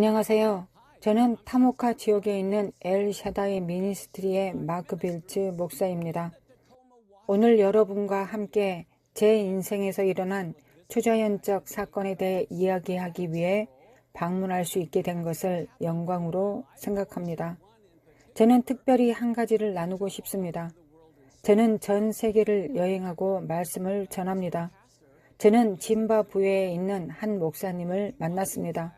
안녕하세요. 저는 타모카 지역에 있는 엘 샤다이 미니스트리의 마크 빌츠 목사입니다. 오늘 여러분과 함께 제 인생에서 일어난 초자연적 사건에 대해 이야기하기 위해 방문할 수 있게 된 것을 영광으로 생각합니다. 저는 특별히 한 가지를 나누고 싶습니다. 저는 전 세계를 여행하고 말씀을 전합니다. 저는 짐바브웨에 있는 한 목사님을 만났습니다.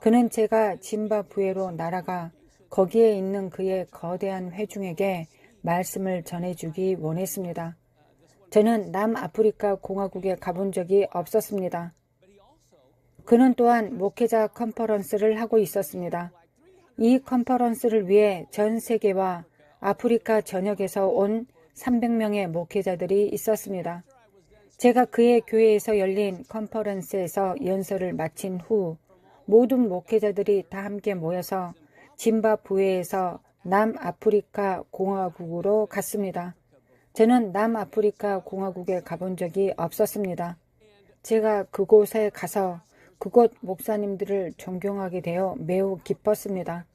그는 제가 짐바브웨로 날아가 거기에 있는 그의 거대한 회중에게 말씀을 전해주기 원했습니다. 저는 남아프리카 공화국에 가본 적이 없었습니다. 그는 또한 목회자 컨퍼런스를 하고 있었습니다. 이 컨퍼런스를 위해 전 세계와 아프리카 전역에서 온 300명의 목회자들이 있었습니다. 제가 그의 교회에서 열린 컨퍼런스에서 연설을 마친 후 모든 목회자들이 다 함께 모여서 짐바브웨에서 남아프리카 공화국으로 갔습니다. 저는 남아프리카 공화국에 가본 적이 없었습니다. 제가 그곳에 가서 그곳 목사님들을 존경하게 되어 매우 기뻤습니다.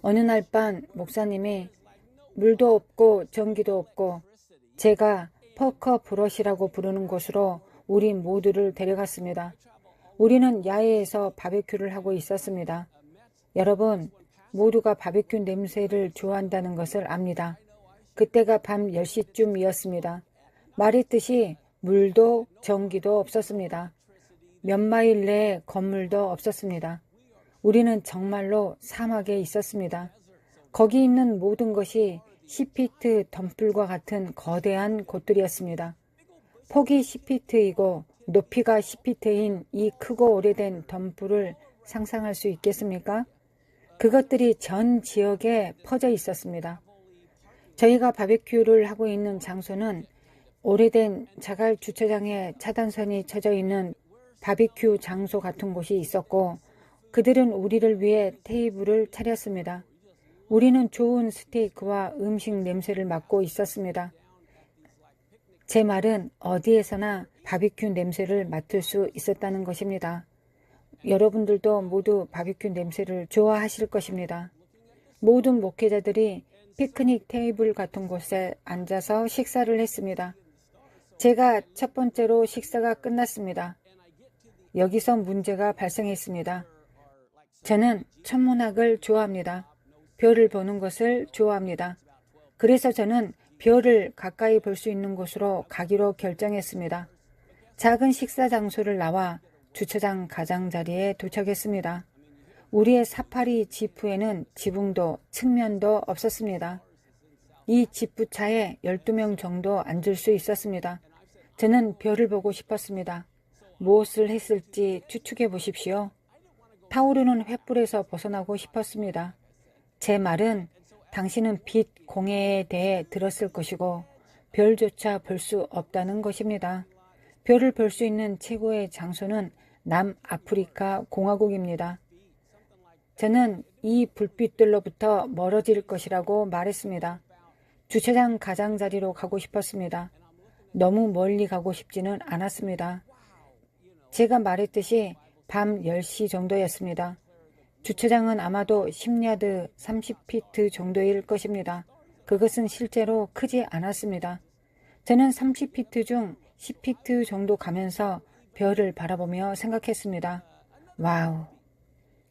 어느 날 밤 목사님이 물도 없고 전기도 없고 제가 퍼커 브러시라고 부르는 곳으로 우리 모두를 데려갔습니다. 우리는 야외에서 바베큐를 하고 있었습니다. 여러분, 모두가 바베큐 냄새를 좋아한다는 것을 압니다. 그때가 밤 10시쯤이었습니다. 말했듯이 물도 전기도 없었습니다. 몇 마일 내에 건물도 없었습니다. 우리는 정말로 사막에 있었습니다. 거기 있는 모든 것이 10피트 덤불과 같은 거대한 곳들이었습니다. 폭이 10피트이고 높이가 10피트인 이 크고 오래된 덤불을 상상할 수 있겠습니까? 그것들이 전 지역에 퍼져 있었습니다. 저희가 바베큐를 하고 있는 장소는 오래된 자갈 주차장에 차단선이 쳐져 있는 바베큐 장소 같은 곳이 있었고 그들은 우리를 위해 테이블을 차렸습니다. 우리는 좋은 스테이크와 음식 냄새를 맡고 있었습니다. 제 말은 어디에서나 바비큐 냄새를 맡을 수 있었다는 것입니다. 여러분들도 모두 바비큐 냄새를 좋아하실 것입니다. 모든 목회자들이 피크닉 테이블 같은 곳에 앉아서 식사를 했습니다. 제가 첫 번째로 식사가 끝났습니다. 여기서 문제가 발생했습니다. 저는 천문학을 좋아합니다. 별을 보는 것을 좋아합니다. 그래서 저는 별을 가까이 볼 수 있는 곳으로 가기로 결정했습니다. 작은 식사 장소를 나와 주차장 가장자리에 도착했습니다. 우리의 사파리 지프에는 지붕도 측면도 없었습니다. 이 지프차에 12명 정도 앉을 수 있었습니다. 저는 별을 보고 싶었습니다. 무엇을 했을지 추측해 보십시오. 타오르는 횃불에서 벗어나고 싶었습니다. 제 말은 당신은 빛 공해에 대해 들었을 것이고 별조차 볼 수 없다는 것입니다. 별을 볼 수 있는 최고의 장소는 남아프리카 공화국입니다. 저는 이 불빛들로부터 멀어질 것이라고 말했습니다. 주차장 가장자리로 가고 싶었습니다. 너무 멀리 가고 싶지는 않았습니다. 제가 말했듯이 밤 10시 정도였습니다. 주차장은 아마도 10야드 30피트 정도일 것입니다. 그것은 실제로 크지 않았습니다. 저는 30피트 중 10피트 정도 가면서 별을 바라보며 생각했습니다. 와우!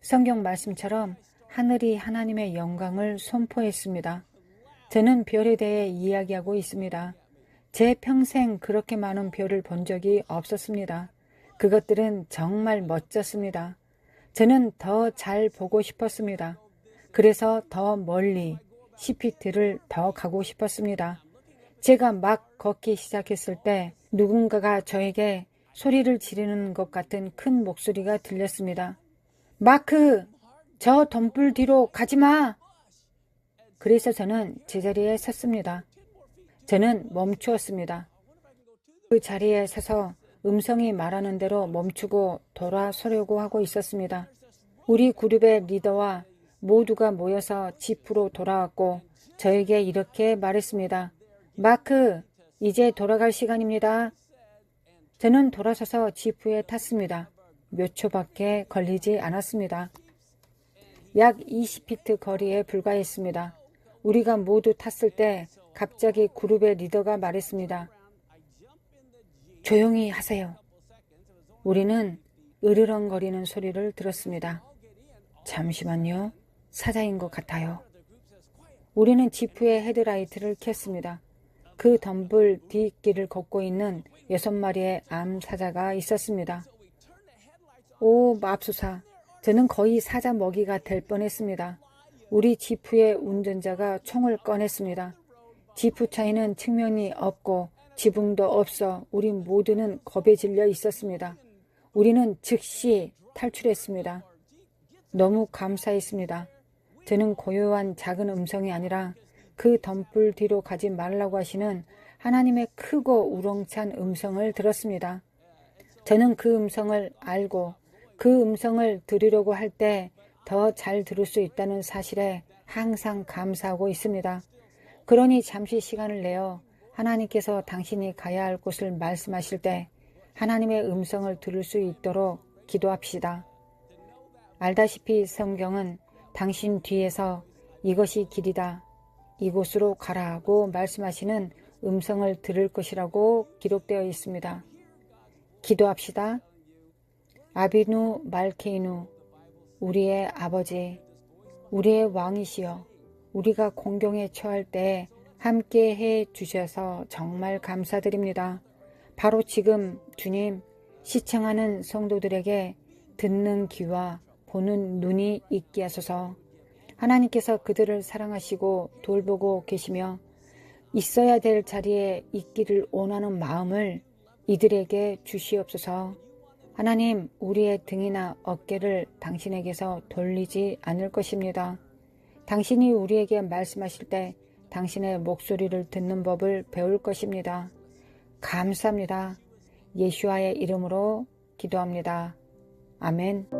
성경 말씀처럼 하늘이 하나님의 영광을 선포했습니다. 저는 별에 대해 이야기하고 있습니다. 제 평생 그렇게 많은 별을 본 적이 없었습니다. 그것들은 정말 멋졌습니다. 저는 더 잘 보고 싶었습니다. 그래서 더 멀리 10피트를 더 가고 싶었습니다. 제가 막 걷기 시작했을 때 누군가가 저에게 소리를 지르는 것 같은 큰 목소리가 들렸습니다. 마크! 저 덤불 뒤로 가지마! 그래서 저는 제자리에 섰습니다. 저는 멈추었습니다. 그 자리에 서서 음성이 말하는 대로 멈추고 돌아서려고 하고 있었습니다. 우리 그룹의 리더와 모두가 모여서 지프로 돌아왔고 저에게 이렇게 말했습니다. 마크, 이제 돌아갈 시간입니다. 저는 돌아서서 지프에 탔습니다. 몇 초밖에 걸리지 않았습니다. 약 20피트 거리에 불과했습니다. 우리가 모두 탔을 때 갑자기 그룹의 리더가 말했습니다. 조용히 하세요. 우리는 으르렁거리는 소리를 들었습니다. 잠시만요. 사자인 것 같아요. 우리는 지프의 헤드라이트를 켰습니다. 그 덤불 뒷길을 걷고 있는 6마리의 암 사자가 있었습니다. 오, 맙소사. 저는 거의 사자 먹이가 될 뻔했습니다. 우리 지프의 운전자가 총을 꺼냈습니다. 지프 차에는 측면이 없고 지붕도 없어 우리 모두는 겁에 질려 있었습니다. 우리는 즉시 탈출했습니다. 너무 감사했습니다. 저는 고요한 작은 음성이 아니라 그 덤불 뒤로 가지 말라고 하시는 하나님의 크고 우렁찬 음성을 들었습니다. 저는 그 음성을 알고 그 음성을 들으려고 할 때 더 잘 들을 수 있다는 사실에 항상 감사하고 있습니다. 그러니 잠시 시간을 내어 하나님께서 당신이 가야 할 곳을 말씀하실 때 하나님의 음성을 들을 수 있도록 기도합시다. 알다시피 성경은 당신 뒤에서 이것이 길이다, 이곳으로 가라 하고 말씀하시는 음성을 들을 것이라고 기록되어 있습니다. 기도합시다. 아비누 말케이누, 우리의 아버지, 우리의 왕이시여, 우리가 공경에 처할 때 함께 해 주셔서 정말 감사드립니다. 바로 지금 주님, 시청하는 성도들에게 듣는 귀와 보는 눈이 있게 하소서. 하나님께서 그들을 사랑하시고 돌보고 계시며 있어야 될 자리에 있기를 원하는 마음을 이들에게 주시옵소서. 하나님, 우리의 등이나 어깨를 당신에게서 돌리지 않을 것입니다. 당신이 우리에게 말씀하실 때 당신의 목소리를 듣는 법을 배울 것입니다. 감사합니다. 예수와의 이름으로 기도합니다. 아멘.